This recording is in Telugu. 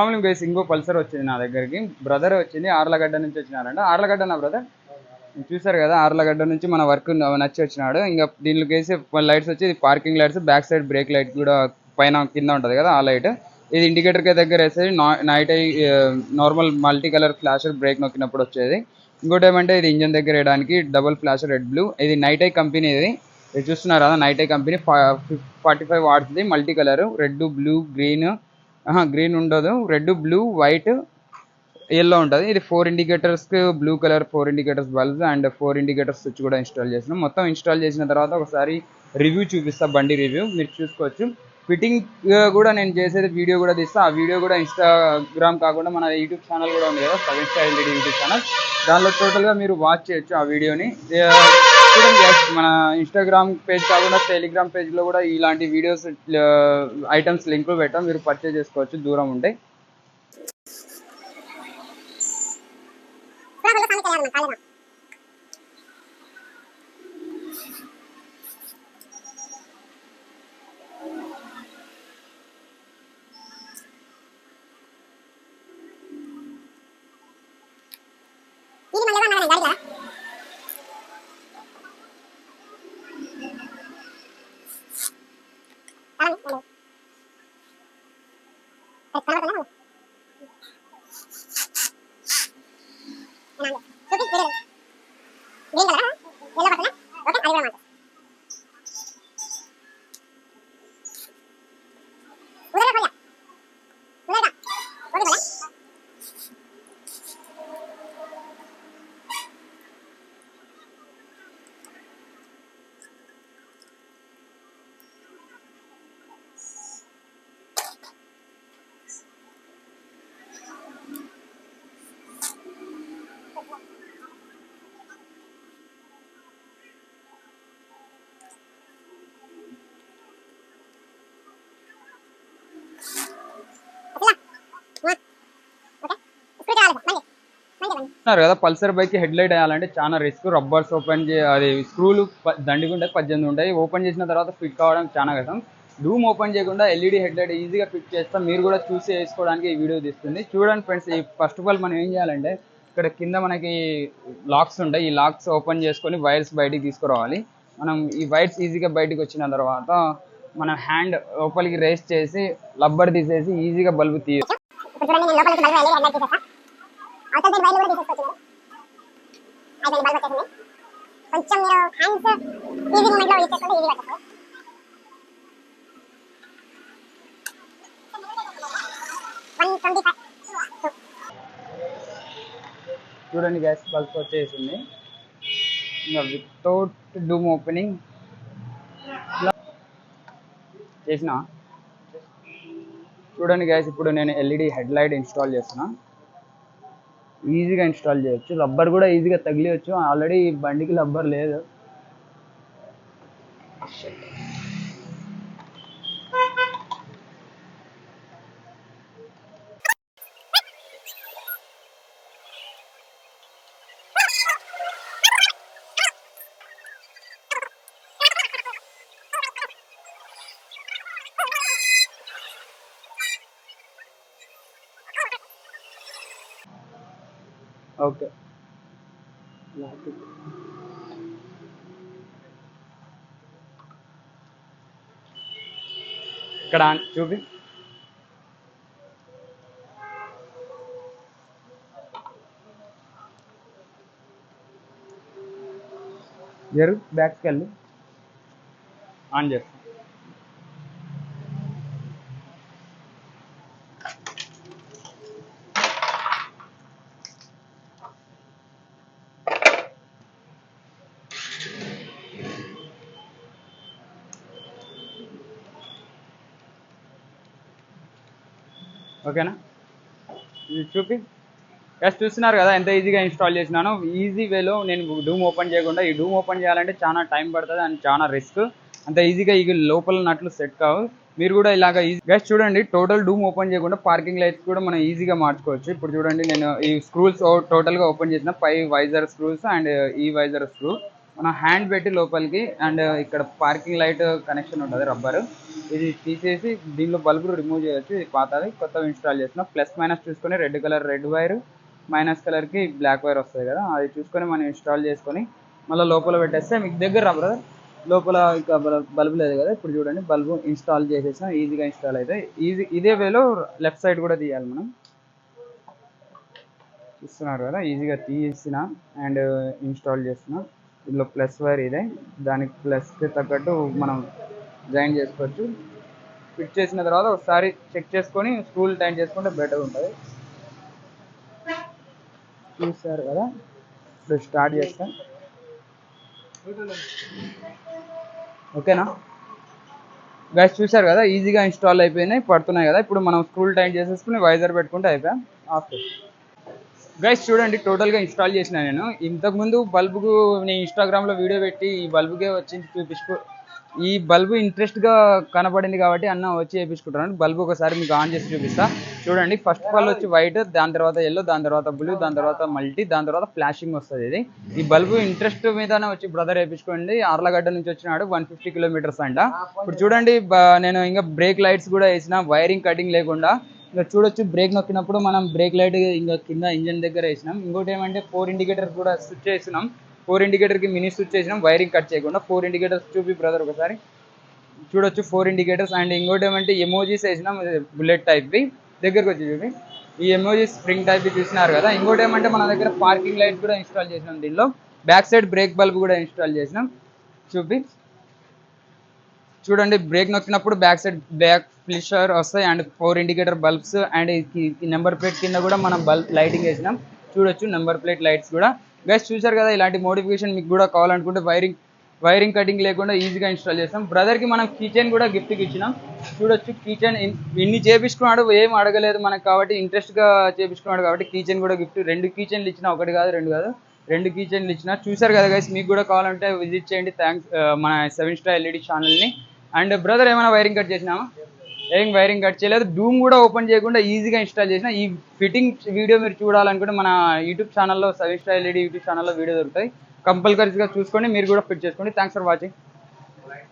మామూలుగా గైస్ ఇంకో పల్సర్ వచ్చింది నా దగ్గరికి. బ్రదర్ వచ్చింది ఆర్లగడ్డ నుంచి వచ్చినారంట. ఆర్లగడ్డ నా బ్రదర్ చూసారు కదా, ఆర్లగడ్డ నుంచి మన వర్క్ నచ్చి వచ్చినాడు. ఇంకా దీనికి వేసే లైట్స్ వచ్చి parking lights, back side break light కూడా పైన కింద ఉంటుంది కదా ఆ లైట్. ఇది ఇండికేటర్ కి దగ్గర వేసేది నైట్ అయి normal multi colour flasher brake నొక్కినప్పుడు వచ్చేది. ఇంకోటి ఏమంటే ఇది ఇంజన్ దగ్గర వేయడానికి డబుల్ ఫ్లాషర్ రెడ్ బ్లూ. ఇది నైట్ ఐ కంపెనీ. ఇది చూస్తున్నారు కదా, నైట్ ఐ కంపెనీ 45 వాట్స్ది multi colour, red blue green. Green ఉండదు, రెడ్ బ్లూ వైట్ ఎల్లో ఉంటుంది. ఇది 4 indicators blue colour, 4 indicators bulbs and 4 indicators switch కూడా ఇన్స్టాల్ చేసినాం. మొత్తం ఇన్స్టాల్ చేసిన తర్వాత ఒకసారి రివ్యూ చూపిస్తా, బండి రివ్యూ మీరు చూసుకోవచ్చు. ఫిట్టింగ్ కూడా నేను చేసేది వీడియో కూడా తీస్తా. ఆ వీడియో కూడా ఇన్స్టాగ్రామ్ కాకుండా మన యూట్యూబ్ ఛానల్ కూడా ఉంది కదా, 7 Star LED యూట్యూబ్ ఛానల్, దానిలో టోటల్గా మీరు వాచ్ చేయొచ్చు ఆ వీడియోని. చూడండి, మన ఇన్స్టాగ్రామ్ పేజ్ కాకుండా టెలిగ్రామ్ పేజ్లో కూడా ఇలాంటి వీడియోస్ ఐటమ్స్ లింకులు పెట్టాం, మీరు పర్చేజ్ చేసుకోవచ్చు దూరం ఉంటే. కదా, పల్సర్ బైక్ హెడ్ లైట్ వేయాలంటే చాలా రిస్క్. రబ్బర్స్ ఓపెన్ అది స్క్రూలు దండిగా ఉంటాయి, 18 ఉంటాయి. ఓపెన్ చేసిన తర్వాత ఫిట్ కావడం చాలా కష్టం. డూమ్ ఓపెన్ చేయకుండా ఎల్ఈడి హెడ్ లైట్ ఈజీగా ఫిట్ చేస్తాం. మీరు కూడా చూసి వేసుకోవడానికి ఈ వీడియో తీస్తుంది. చూడండి ఫ్రెండ్స్, ఈ ఫస్ట్ ఆఫ్ ఆల్ మనం ఏం చేయాలంటే ఇక్కడ కింద మనకి లాక్స్ ఉంటాయి. ఈ లాక్స్ ఓపెన్ చేసుకొని వైర్స్ బయటికి తీసుకురావాలి. మనం ఈ వైర్స్ ఈజీగా బయటికి వచ్చిన తర్వాత మన హ్యాండ్ లోపలికి రేస్ చేసి రబ్బర్ తీసేసి ఈజీగా బల్బు తీయచ్చు. చూడండి గ్యాస్ బల్బ్ వచ్చేసింది. ఇంకా వితౌట్ డూమ్ ఓపెనింగ్ చేసిన. చూడండి గ్యాస్, ఇప్పుడు నేను ఎల్ఈడి హెడ్ లైట్ ఇన్స్టాల్ చేస్తున్నా. ఈజీగా ఇన్స్టాల్ చేయొచ్చు. రబ్బర్ కూడా ఈజీగా తగిలియచ్చు. ఆల్రెడీ ఈ బండికి రబ్బర్ లేదు. ఓకే, ఇక్కడ చూపి. బ్యాక్కి వెళ్ళి ఆన్ చేస్తాం. ఓకేనా, ఇది చూపి. జస్ట్ చూస్తున్నారు కదా ఎంత ఈజీగా ఇన్స్టాల్ చేసినాను. ఈజీ వేలో నేను డూమ్ ఓపెన్ చేయకుండా, ఈ డూమ్ ఓపెన్ చేయాలంటే చాలా టైం పడుతుంది అండ్ చాలా రిస్క్. అంత ఈజీగా ఈ లోపల నట్లు సెట్ కావు. మీరు కూడా ఇలాగ ఈజీ గైస్ చూడండి, టోటల్ డూమ్ ఓపెన్ చేయకుండా పార్కింగ్ లైట్స్ కూడా మనం ఈజీగా మార్చుకోవచ్చు. ఇప్పుడు చూడండి, నేను ఈ స్క్రూస్ టోటల్గా ఓపెన్ చేసిన 5 వైజర్ స్క్రూస్ అండ్ ఈ వైజర్ స్క్రూ మనం హ్యాండ్ పెట్టి లోపలికి, అండ్ ఇక్కడ పార్కింగ్ లైట్ కనెక్షన్ ఉంటుంది రబ్బర్. ఇది తీసేసి దీనిలో బల్బులు రిమూవ్ చేయొచ్చు. ఇది పాతది, కొత్తవి ఇన్స్టాల్ చేస్తున్నాం. ప్లస్ మైనస్ చూసుకొని red colour red wire, minus కలర్కి బ్లాక్ వైర్ వస్తుంది కదా, అది చూసుకొని మనం ఇన్స్టాల్ చేసుకొని మళ్ళీ లోపల పెట్టేస్తే మీకు దగ్గర రా బ్రదర్. లోపల ఇంకా బల్బు లేదు కదా, ఇప్పుడు చూడండి బల్బు ఇన్స్టాల్ చేసేసిన, ఈజీగా ఇన్స్టాల్ అయితే ఇదే వేలో లెఫ్ట్ సైడ్ కూడా తీయాలి మనం. చూస్తున్నారు కదా, ఈజీగా తీసిన అండ్ ఇన్స్టాల్ చేస్తున్నాం. ఇందులో ప్లస్ వైర్ ఇదే, దానికి ప్లస్కి తగ్గట్టు మనం జాయిన్ చేసుకోవచ్చు. ఫిట్ చేసిన తర్వాత ఒకసారి చెక్ చేసుకొని స్క్రూలు టైట్ చేసుకుంటే బెటర్ ఉంటుంది. చూసారు కదా, ఇప్పుడు స్టార్ట్ చేస్తాం. ఓకేనా గైస్, చూసారు కదా ఈజీగా ఇన్స్టాల్ అయిపోయినాయి, పడుతున్నాయి కదా. ఇప్పుడు మనం స్క్రూలు టైట్ చేసేసుకుని వైజర్ పెట్టుకుంటే అయిపోయాం. ఆఫ్ గైస్ చూడండి, టోటల్గా ఇన్స్టాల్ చేసిన నేను. ఇంతకుముందు బల్బుకు నేను ఇన్స్టాగ్రామ్లో వీడియో పెట్టి ఈ బల్బుకే వచ్చి ఈ బల్బు ఇంట్రెస్ట్గా కనపడింది కాబట్టి అన్న వచ్చి వేయించుకుంటున్నాను. బల్బు ఒకసారి మీకు ఆన్ చేసి చూపిస్తా. చూడండి, ఫస్ట్ ఆఫ్ ఆల్ వచ్చి వైట్, దాని తర్వాత ఎల్లో, దాని తర్వాత బ్లూ, దాని తర్వాత మల్టీ, దాని తర్వాత ఫ్లాషింగ్ వస్తుంది. ఇది ఈ బల్బు ఇంట్రెస్ట్ మీదనే వచ్చి బ్రదర్ వేయించుకోండి. ఆర్లగడ్డ నుంచి వచ్చినాడు, 150 కిలోమీటర్స్ అంట. ఇప్పుడు చూడండి, నేను ఇంకా బ్రేక్ లైట్స్ కూడా వేసిన, వైరింగ్ కటింగ్ లేకుండా. ఇంకా చూడొచ్చు, బ్రేక్ నొక్కినప్పుడు మనం బ్రేక్ లైట్ ఇంకా కింద ఇంజన్ దగ్గర వేసినాం. ఇంకోటి ఏమంటే 4 ఇండికేటర్ కూడా స్విచ్ చేసినాం. 4 ఇండికేటర్కి మినీ స్విచ్ చేసినాం, వైరింగ్ కట్ చేయకుండా. 4 ఇండికేటర్స్ చూపి బ్రదర్ ఒకసారి. చూడొచ్చు 4 ఇండికేటర్స్. అండ్ ఇంకోటి ఏమంటే ఎమోజీస్ వేసినాం, బుల్లెట్ టైప్వి. దగ్గరకు వచ్చి చూపి, ఈ ఎమోజీస్ స్ప్రింగ్ టైప్వి చూసినారు కదా. ఇంకోటి ఏమంటే మన దగ్గర పార్కింగ్ లైట్ కూడా ఇన్స్టాల్ చేసినాం. దీనిలో బ్యాక్ సైడ్ బ్రేక్ బల్బ్ కూడా ఇన్స్టాల్ చేసినాం. చూపి చూడండి, బ్రేక్ నొక్కినప్పుడు బ్యాక్ సైడ్ బ్యాక్ ఫ్లిషర్ వస్తాయి and 4 indicator bulbs. And number plate కింద కూడా మనం బల్బ్ లైటింగ్ వేసినాం. చూడొచ్చు నెంబర్ ప్లేట్ లైట్స్ కూడా. గైస్ చూసారు కదా, ఇలాంటి మోడిఫికేషన్ మీకు కూడా కావాలనుకుంటే వైరింగ్ కటింగ్ లేకుండా ఈజీగా ఇన్స్టాల్ చేస్తాం. బ్రదర్కి మనం కీచైన్ కూడా గిఫ్ట్కి ఇచ్చినాం. చూడొచ్చు కీచైన్ ఇన్ని చేపించుకున్నాడు, ఏం అడగలేదు మనకు కాబట్టి, ఇంట్రెస్ట్గా చేపించుకున్నాడు కాబట్టి కీచైన్ కూడా గిఫ్ట్. 2 కీచైన్లు ఇచ్చిన, ఒకటి కాదు రెండు కాదు, 2 కీచైన్లు ఇచ్చిన. చూసారు కదా గైస్, మీకు కూడా కావాలంటే విజిట్ చేయండి. థ్యాంక్స్ మన 7 Star LED ఛానల్ని. అండ్ బ్రదర్ ఏమైనా వైరింగ్ కట్ చేసినామా? ఏం వైరింగ్ కట్ చేయలేదు. డూమ్ కూడా ఓపెన్ చేయకుండా ఈజీగా ఇన్స్టాల్ చేసిన. ఈ ఫిట్టింగ్ వీడియో మీరు చూడాలనుకుంటే మన యూట్యూబ్ ఛానల్లో 7 Star LED యూట్యూబ్ ఛానల్లో వీడియో దొరుకుతాయి. కంపల్సరీగా చూసుకొని మీరు కూడా ఫిట్ చేసుకోండి. Thanks for watching.